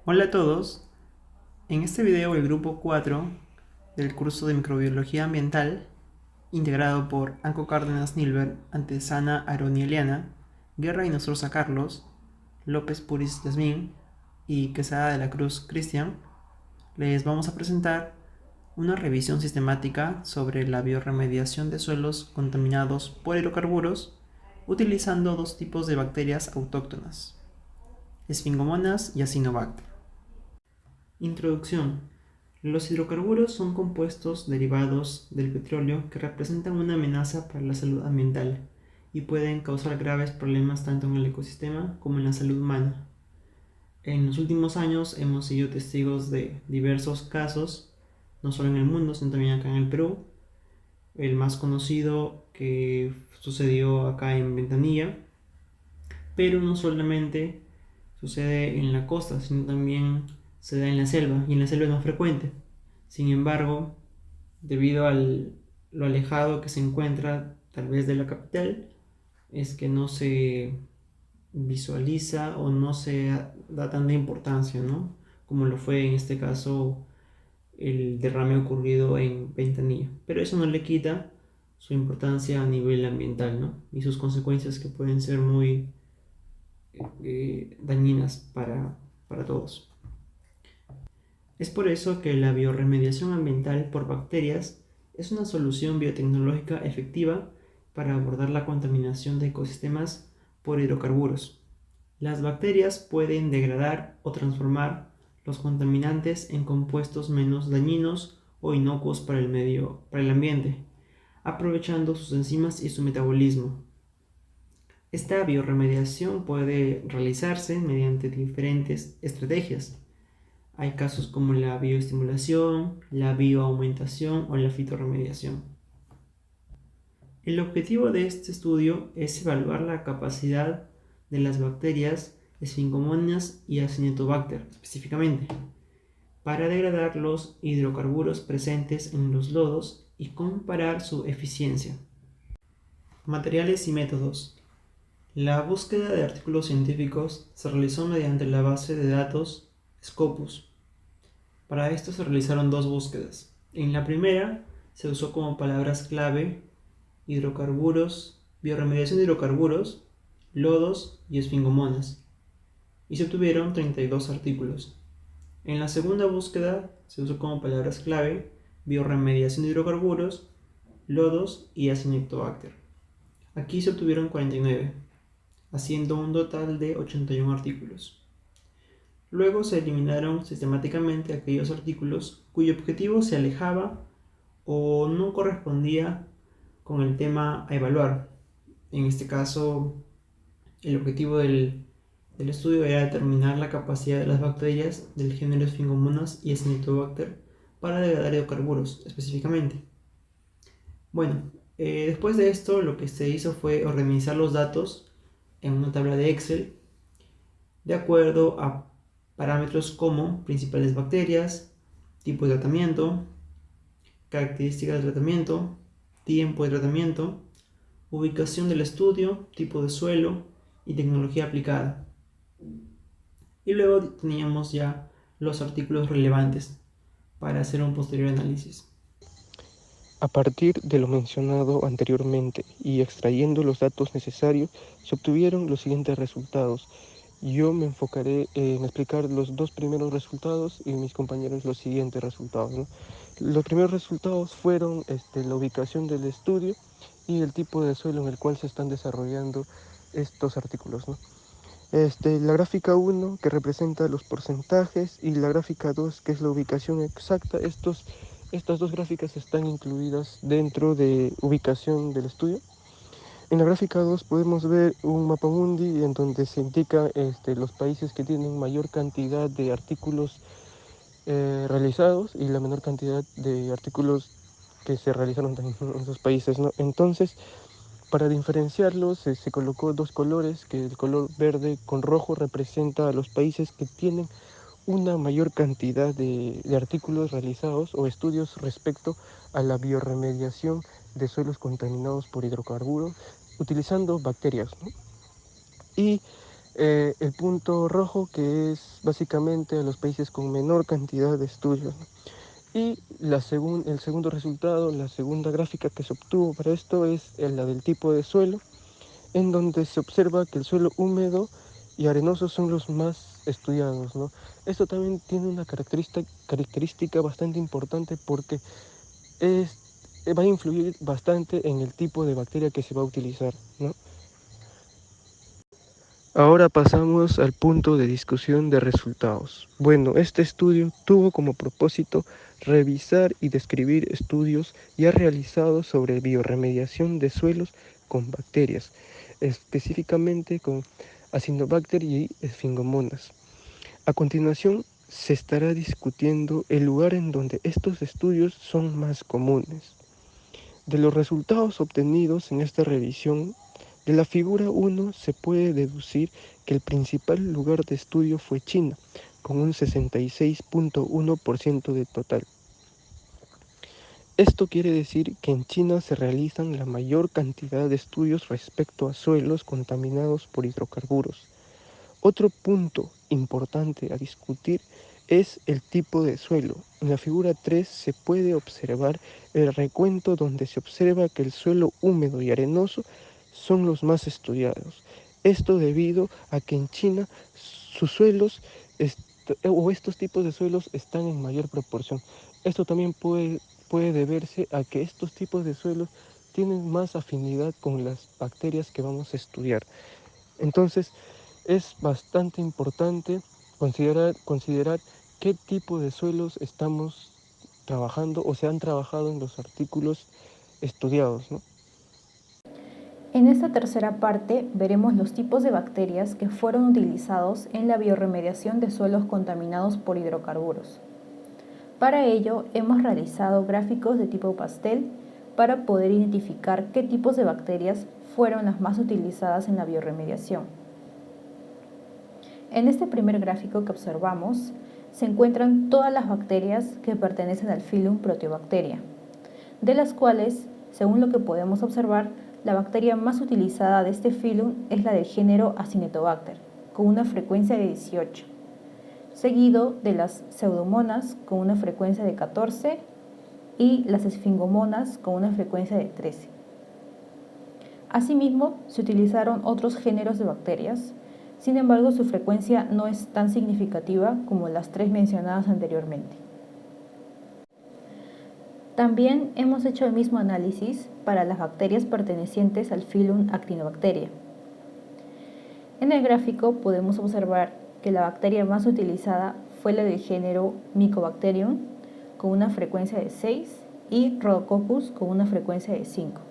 Hola a todos, en este video el grupo 4 del curso de microbiología ambiental, integrado por Anco Cárdenas Nilber, Antesana Aronieliana, Guerra y Nostroza Carlos, López Puris Yasmín y Quesada de la Cruz Cristian, les vamos a presentar una revisión sistemática sobre la biorremediación de suelos contaminados por hidrocarburos utilizando dos tipos de bacterias autóctonas, Sphingomonas y Acinetobacter. Introducción. Los hidrocarburos son compuestos derivados del petróleo que representan una amenaza para la salud ambiental y pueden causar graves problemas tanto en el ecosistema como en la salud humana. En los últimos años hemos sido testigos de diversos casos, no solo en el mundo, sino también acá en el Perú. El más conocido que sucedió acá en Ventanilla, pero no solamente sucede en la costa, sino también se da en la selva, y en la selva es más frecuente. Sin embargo, debido a lo alejado que se encuentra tal vez de la capital, es que no se visualiza o no se da tanta importancia, ¿no? Como lo fue en este caso el derrame ocurrido en Ventanilla. Pero eso no le quita su importancia a nivel ambiental, ¿no? Y sus consecuencias que pueden ser muy dañinas para todos. Es por eso que la biorremediación ambiental por bacterias es una solución biotecnológica efectiva para abordar la contaminación de ecosistemas por hidrocarburos. Las bacterias pueden degradar o transformar los contaminantes en compuestos menos dañinos o inocuos para el ambiente, aprovechando sus enzimas y su metabolismo. Esta biorremediación puede realizarse mediante diferentes estrategias. Hay casos como la bioestimulación, la bioaumentación o la fitorremediación. El objetivo de este estudio es evaluar la capacidad de las bacterias Sphingomonas y Acinetobacter específicamente para degradar los hidrocarburos presentes en los lodos y comparar su eficiencia. Materiales y métodos. La búsqueda de artículos científicos se realizó mediante la base de datos Scopus. Para esto se realizaron dos búsquedas. En la primera se usó como palabras clave hidrocarburos, biorremediación de hidrocarburos, lodos y esfingomonas, y se obtuvieron 32 artículos. En la segunda búsqueda se usó como palabras clave biorremediación de hidrocarburos, lodos y Acinetobacter. Aquí se obtuvieron 49, haciendo un total de 81 artículos. Luego se eliminaron sistemáticamente aquellos artículos cuyo objetivo se alejaba o no correspondía con el tema a evaluar. En este caso, el objetivo del estudio era determinar la capacidad de las bacterias del género Sphingomonas y Acinetobacter para degradar hidrocarburos específicamente. Bueno, después de esto lo que se hizo fue organizar los datos en una tabla de Excel de acuerdo a parámetros como principales bacterias, tipo de tratamiento, características del tratamiento, tiempo de tratamiento, ubicación del estudio, tipo de suelo y tecnología aplicada. Y luego teníamos ya los artículos relevantes para hacer un posterior análisis. A partir de lo mencionado anteriormente y extrayendo los datos necesarios, se obtuvieron los siguientes resultados. Yo me enfocaré en explicar los dos primeros resultados y mis compañeros los siguientes resultados, ¿no? Los primeros resultados fueron la ubicación del estudio y el tipo de suelo en el cual se están desarrollando estos artículos, ¿no? La gráfica 1 que representa los porcentajes y la gráfica 2 que es la ubicación exacta. Estas dos gráficas están incluidas dentro de ubicación del estudio. En la gráfica 2 podemos ver un mapamundi en donde se indica los países que tienen mayor cantidad de artículos realizados y la menor cantidad de artículos que se realizaron en esos países, ¿no? Entonces, para diferenciarlos, se colocó dos colores, que el color verde con rojo representa a los países que tienen una mayor cantidad de artículos realizados o estudios respecto a la biorremediación de suelos contaminados por hidrocarburos utilizando bacterias, ¿no? Y El punto rojo, que es básicamente a los países con menor cantidad de estudios, ¿no? Y el segundo resultado, la segunda gráfica que se obtuvo para esto es la del tipo de suelo, en donde se observa que el suelo húmedo y arenoso son los más estudiados, ¿no? Esto también tiene una característica bastante importante porque es, va a influir bastante en el tipo de bacteria que se va a utilizar, ¿no? Ahora pasamos al punto de discusión de resultados. Bueno, este estudio tuvo como propósito revisar y describir estudios ya realizados sobre biorremediación de suelos con bacterias, específicamente con Acinetobacter y Esfingomonas. A continuación, se estará discutiendo el lugar en donde estos estudios son más comunes. De los resultados obtenidos en esta revisión, de la figura 1 se puede deducir que el principal lugar de estudio fue China, con un 66.1% de total. Esto quiere decir que en China se realizan la mayor cantidad de estudios respecto a suelos contaminados por hidrocarburos. Otro punto importante a discutir es el tipo de suelo. En la figura 3 se puede observar el recuento donde se observa que el suelo húmedo y arenoso son los más estudiados. Esto debido a que en China sus suelos o estos tipos de suelos están en mayor proporción. Esto también puede deberse a que estos tipos de suelos tienen más afinidad con las bacterias que vamos a estudiar. Entonces, es bastante importante considerar qué tipo de suelos estamos trabajando o se han trabajado en los artículos estudiados, ¿no? En esta tercera parte veremos los tipos de bacterias que fueron utilizados en la biorremediación de suelos contaminados por hidrocarburos. Para ello hemos realizado gráficos de tipo pastel para poder identificar qué tipos de bacterias fueron las más utilizadas en la biorremediación. En este primer gráfico que observamos se encuentran todas las bacterias que pertenecen al filum Proteobacteria, de las cuales, según lo que podemos observar, la bacteria más utilizada de este filum es la del género Acinetobacter, con una frecuencia de 18, seguido de las pseudomonas con una frecuencia de 14 y las esfingomonas con una frecuencia de 13. Asimismo, se utilizaron otros géneros de bacterias, sin embargo su frecuencia no es tan significativa como las tres mencionadas anteriormente. También hemos hecho el mismo análisis para las bacterias pertenecientes al filum Actinobacteria. En el gráfico podemos observar que la bacteria más utilizada fue la del género Mycobacterium con una frecuencia de 6 y Rhodococcus con una frecuencia de 5.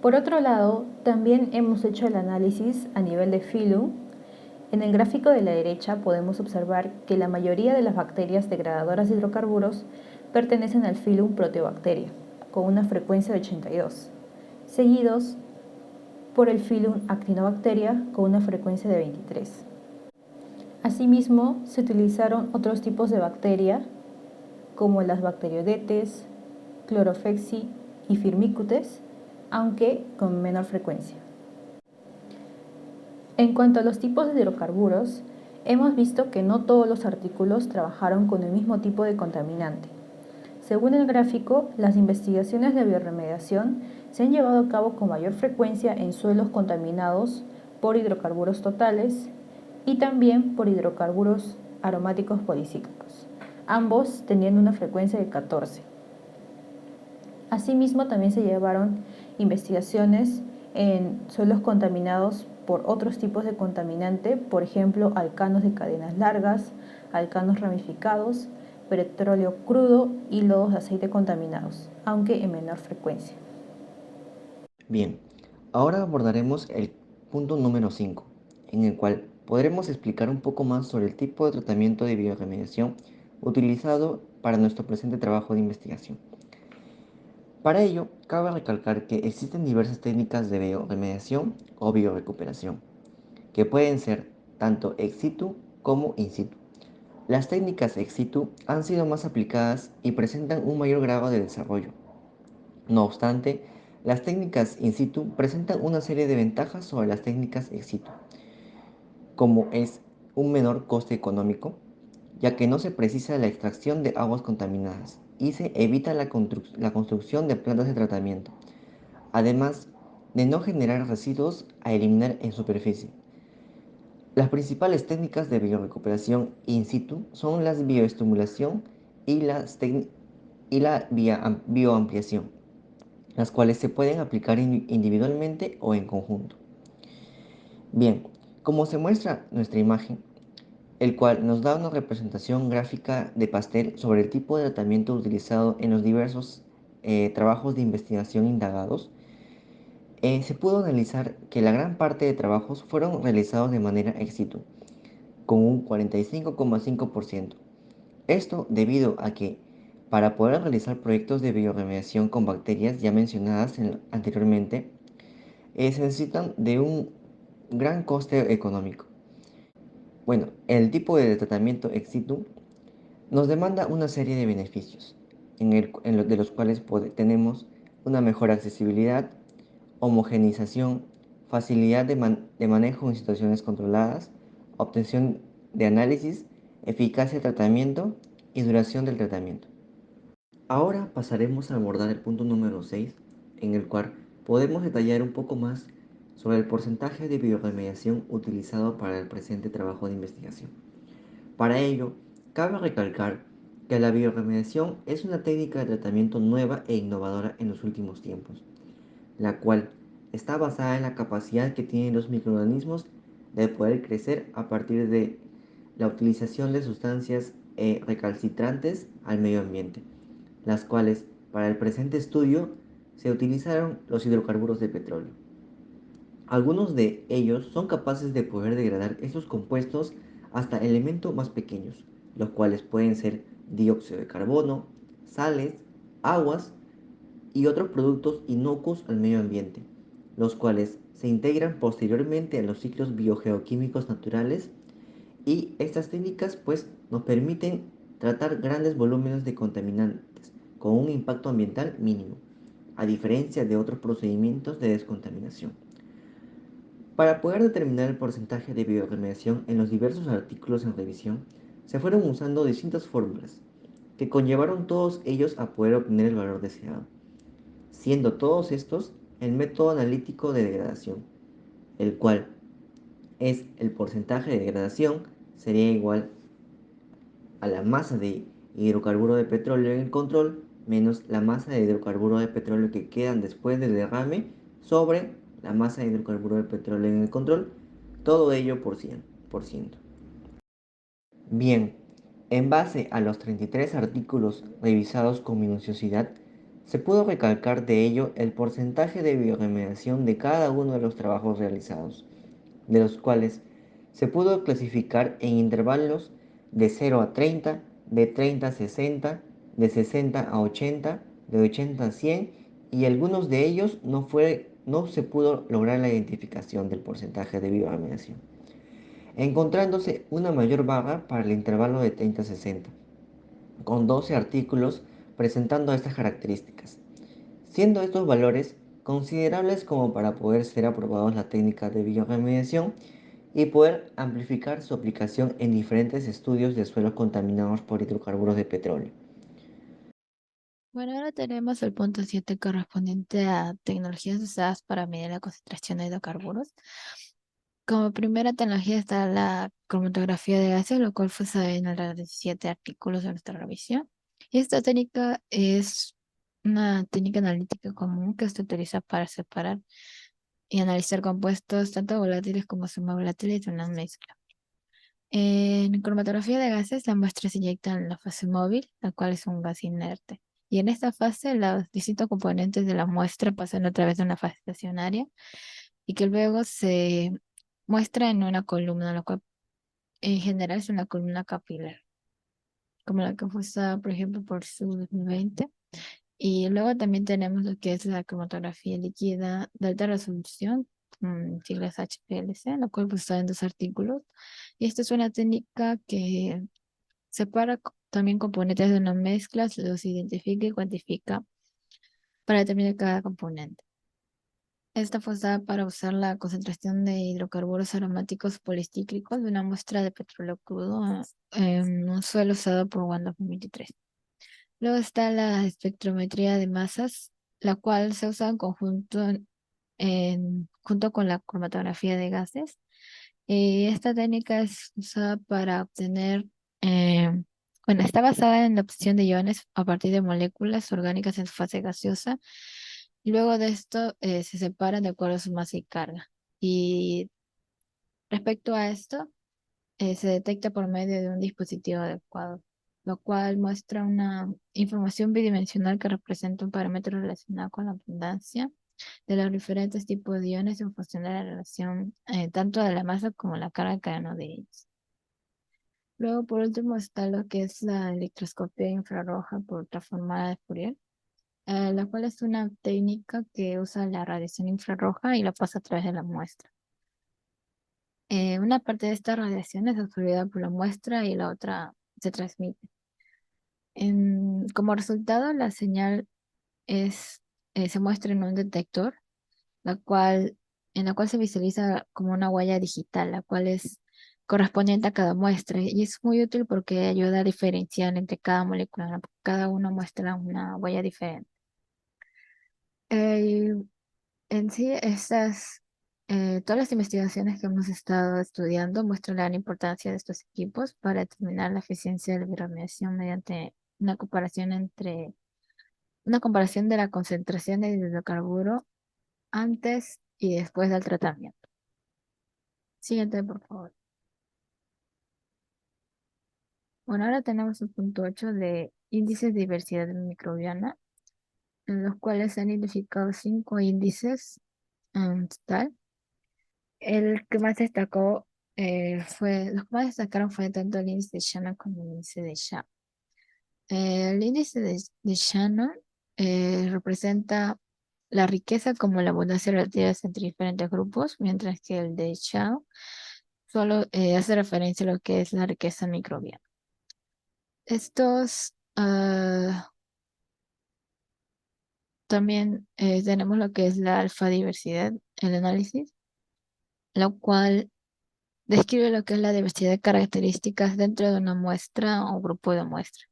Por otro lado, también hemos hecho el análisis a nivel de filum. En el gráfico de la derecha podemos observar que la mayoría de las bacterias degradadoras de hidrocarburos pertenecen al filum Proteobacteria, con una frecuencia de 82, seguidos por el filum Actinobacteria con una frecuencia de 23. Asimismo, se utilizaron otros tipos de bacteria, como las Bacteroidetes, Chlorophyci y Firmicutes, aunque con menor frecuencia. En cuanto a los tipos de hidrocarburos, hemos visto que no todos los artículos trabajaron con el mismo tipo de contaminante. Según el gráfico, las investigaciones de biorremediación se han llevado a cabo con mayor frecuencia en suelos contaminados por hidrocarburos totales y también por hidrocarburos aromáticos policíclicos, ambos teniendo una frecuencia de 14. Asimismo, también se llevaron investigaciones en suelos contaminados por otros tipos de contaminante, por ejemplo, alcanos de cadenas largas, alcanos ramificados, petróleo crudo y lodos de aceite contaminados, aunque en menor frecuencia. Bien, ahora abordaremos el punto número 5, en el cual podremos explicar un poco más sobre el tipo de tratamiento de biorremediación utilizado para nuestro presente trabajo de investigación. Para ello, cabe recalcar que existen diversas técnicas de bioremediación o biorecuperación, que pueden ser tanto ex situ como in situ. Las técnicas ex situ han sido más aplicadas y presentan un mayor grado de desarrollo. No obstante, las técnicas in situ presentan una serie de ventajas sobre las técnicas ex situ. como es un menor coste económico, ya que no se precisa la extracción de aguas contaminadas y se evita la construcción de plantas de tratamiento, además de no generar residuos a eliminar en superficie. Las principales técnicas de biorecuperación in situ son la bioestimulación y la bioampliación, las cuales se pueden aplicar individualmente o en conjunto. Bien, como se muestra nuestra imagen, el cual nos da una representación gráfica de pastel sobre el tipo de tratamiento utilizado en los diversos trabajos de investigación indagados, se pudo analizar que la gran parte de trabajos fueron realizados de manera ex situ, con un 45,5%. Esto debido a que para poder realizar proyectos de bioremediación con bacterias ya mencionadas anteriormente, se necesitan de un gran coste económico. Bueno, el tipo de tratamiento ex situ nos demanda una serie de beneficios, de los cuales tenemos una mejor accesibilidad, homogeneización, facilidad de manejo en situaciones controladas, obtención de análisis, eficacia de tratamiento y duración del tratamiento. Ahora pasaremos a abordar el punto número 6, en el cual podemos detallar un poco más sobre el porcentaje de bioremediación utilizado para el presente trabajo de investigación. Para ello, cabe recalcar que la bioremediación es una técnica de tratamiento nueva e innovadora en los últimos tiempos, la cual está basada en la capacidad que tienen los microorganismos de poder crecer a partir de la utilización de sustancias recalcitrantes al medio ambiente, las cuales para el presente estudio se utilizaron los hidrocarburos de petróleo. Algunos de ellos son capaces de poder degradar estos compuestos hasta elementos más pequeños, los cuales pueden ser dióxido de carbono, sales, aguas y otros productos inocuos al medio ambiente, los cuales se integran posteriormente a los ciclos biogeoquímicos naturales, y estas técnicas pues nos permiten tratar grandes volúmenes de contaminantes con un impacto ambiental mínimo, a diferencia de otros procedimientos de descontaminación. Para poder determinar el porcentaje de bioremediación en los diversos artículos en revisión, se fueron usando distintas fórmulas, que conllevaron todos ellos a poder obtener el valor deseado, siendo todos estos el método analítico de degradación, el cual es el porcentaje de degradación sería igual a la masa de hidrocarburo de petróleo en el control menos la masa de hidrocarburo de petróleo que quedan después del derrame sobre la masa de hidrocarburo de petróleo en el control, todo ello por 100%. Bien, en base a los 33 artículos revisados con minuciosidad, se pudo recalcar de ello el porcentaje de bioremediación de cada uno de los trabajos realizados, de los cuales se pudo clasificar en intervalos de 0 a 30, de 30 a 60, de 60 a 80, de 80 a 100, y algunos de ellos no se pudo lograr la identificación del porcentaje de bioremediación, encontrándose una mayor barra para el intervalo de 30 a 60, con 12 artículos presentando estas características, siendo estos valores considerables como para poder ser aprobados la técnica de bioremediación y poder amplificar su aplicación en diferentes estudios de suelos contaminados por hidrocarburos de petróleo. Bueno, ahora tenemos el punto 7 correspondiente a tecnologías usadas para medir la concentración de hidrocarburos. Como primera tecnología está la cromatografía de gases, lo cual fue usada en alrededor de 17 artículos de nuestra revisión. Y esta técnica es una técnica analítica común que se utiliza para separar y analizar compuestos tanto volátiles como semivolátiles de una mezcla. En cromatografía de gases, la muestra se inyecta en la fase móvil, la cual es un gas inerte. Y en esta fase, los distintos componentes de la muestra pasan a través de una fase estacionaria y que luego se muestra en una columna, lo cual en general es una columna capilar, como la que fue usada, por ejemplo, por SU 2020. Y luego también tenemos lo que es la cromatografía líquida de alta resolución, siglas HPLC, la cual fue usada en dos artículos. Y esta es una técnica que separa también componentes de una mezcla, los identifica y cuantifica para determinar cada componente. Esta fue usada para usar la concentración de hidrocarburos aromáticos policíclicos de una muestra de petróleo crudo en un suelo usado por WAN 2023. Luego está la espectrometría de masas, la cual se usa en conjunto junto con la cromatografía de gases. Y esta técnica es usada para obtener, eh, bueno, está basada en la obtención de iones a partir de moléculas orgánicas en su fase gaseosa. Y luego de esto se separan de acuerdo a su masa y carga. Y respecto a esto, se detecta por medio de un dispositivo adecuado, lo cual muestra una información bidimensional que representa un parámetro relacionado con la abundancia de los diferentes tipos de iones en función de la relación tanto de la masa como la carga de cada uno de ellos. Luego, por último, está lo que es la electroscopia infrarroja por transformada de Fourier, la cual es una técnica que usa la radiación infrarroja y la pasa a través de la muestra. Una parte de esta radiación es absorbida por la muestra y la otra se transmite. Como resultado, la señal se muestra en un detector, la cual, en la cual se visualiza como una huella digital, la cual es correspondiente a cada muestra y es muy útil porque ayuda a diferenciar entre cada molécula, ¿no? Cada uno muestra una huella diferente. Eh, En sí, todas las investigaciones que hemos estado estudiando muestran la gran importancia de estos equipos para determinar la eficiencia de la bioremediación mediante una comparación de la concentración de hidrocarburo antes y después del tratamiento. Siguiente, por favor. Bueno, ahora tenemos el punto 8 de índices de diversidad microbiana, en los cuales se han identificado 5 índices en total. El que más destacó los que más destacaron fue tanto el índice de Shannon como el índice de Shah. El índice de Shannon representa la riqueza como la abundancia relativa entre diferentes grupos, mientras que el de Shah solo hace referencia a lo que es la riqueza microbiana. Estos también tenemos lo que es la alfa diversidad, el análisis, lo cual describe lo que es la diversidad de características dentro de una muestra o grupo de muestras.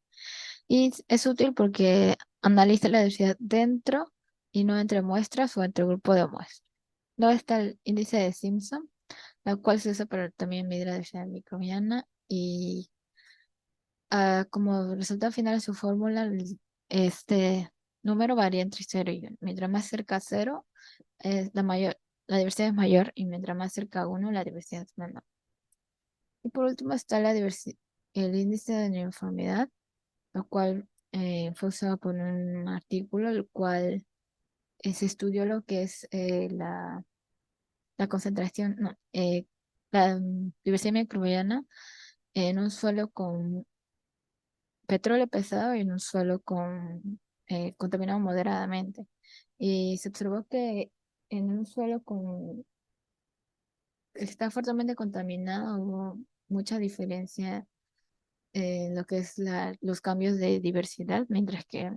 Y es útil porque analiza la diversidad dentro y no entre muestras o entre grupo de muestras. Luego está el índice de Simpson, la cual se usa para también medir la diversidad microbiana y como resultado final de su fórmula, este número varía entre 0 y 1. Mientras más cerca a 0, la diversidad es mayor y mientras más cerca a 1, la diversidad es menor. Y por último está el índice de uniformidad, lo cual fue usado por un artículo, el cual se estudió lo que es la concentración, no, la diversidad microbiana en un suelo con petróleo pesado y en un suelo contaminado moderadamente. Y se observó que en un suelo está fuertemente contaminado hubo mucha diferencia lo que es los cambios de diversidad, mientras que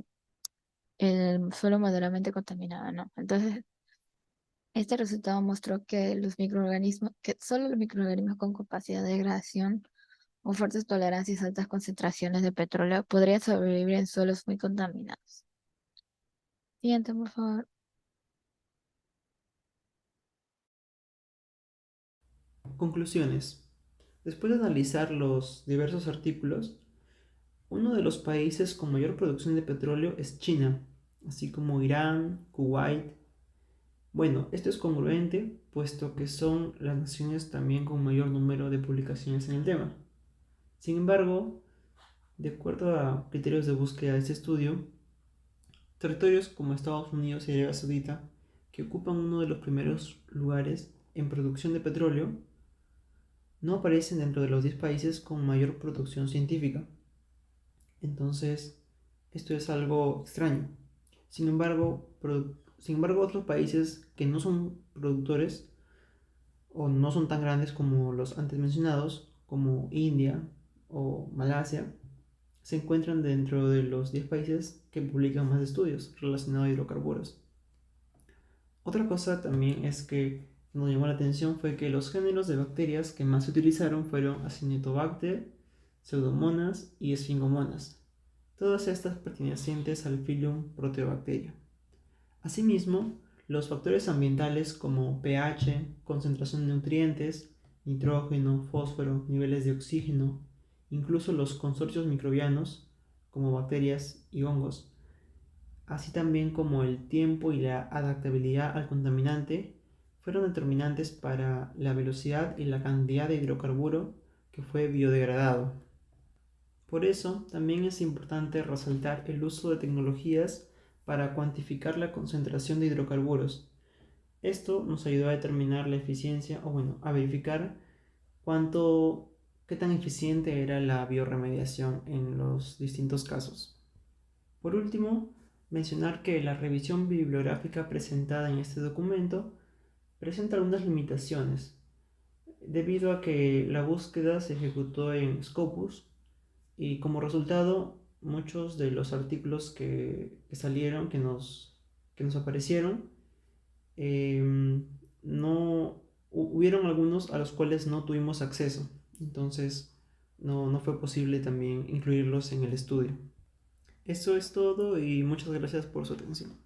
el suelo moderadamente contaminado, ¿no? Entonces, este resultado mostró que solo los microorganismos con capacidad de degradación o fuertes tolerancias a altas concentraciones de petróleo podrían sobrevivir en suelos muy contaminados. Siguiente, por favor. Conclusiones. Después de analizar los diversos artículos, uno de los países con mayor producción de petróleo es China, así como Irán, Kuwait. Bueno, esto es congruente, puesto que son las naciones también con mayor número de publicaciones en el tema. Sin embargo, de acuerdo a criterios de búsqueda de este estudio, territorios como Estados Unidos y Arabia Saudita, que ocupan uno de los primeros lugares en producción de petróleo, no aparecen dentro de los 10 países con mayor producción científica. Entonces, esto es algo extraño. Sin embargo, otros países que no son productores o no son tan grandes como los antes mencionados, como India o Malasia, se encuentran dentro de los 10 países que publican más estudios relacionados a hidrocarburos. Otra cosa también es que nos llamó la atención fue que los géneros de bacterias que más se utilizaron fueron Acinetobacter, Pseudomonas y Sphingomonas, todas estas pertenecientes al phylum Proteobacteria. Asimismo, los factores ambientales como pH, concentración de nutrientes, nitrógeno, fósforo, niveles de oxígeno, incluso los consorcios microbianos como bacterias y hongos, así también como el tiempo y la adaptabilidad al contaminante, fueron determinantes para la velocidad y la cantidad de hidrocarburo que fue biodegradado. Por eso, también es importante resaltar el uso de tecnologías para cuantificar la concentración de hidrocarburos. Esto nos ayudó a determinar la eficiencia, a verificar qué tan eficiente era la bioremediación en los distintos casos. Por último, mencionar que la revisión bibliográfica presentada en este documento presenta algunas limitaciones, debido a que la búsqueda se ejecutó en Scopus y como resultado muchos de los artículos que salieron, que nos aparecieron, no hubieron algunos a los cuales no tuvimos acceso, entonces no fue posible también incluirlos en el estudio. Eso es todo y muchas gracias por su atención.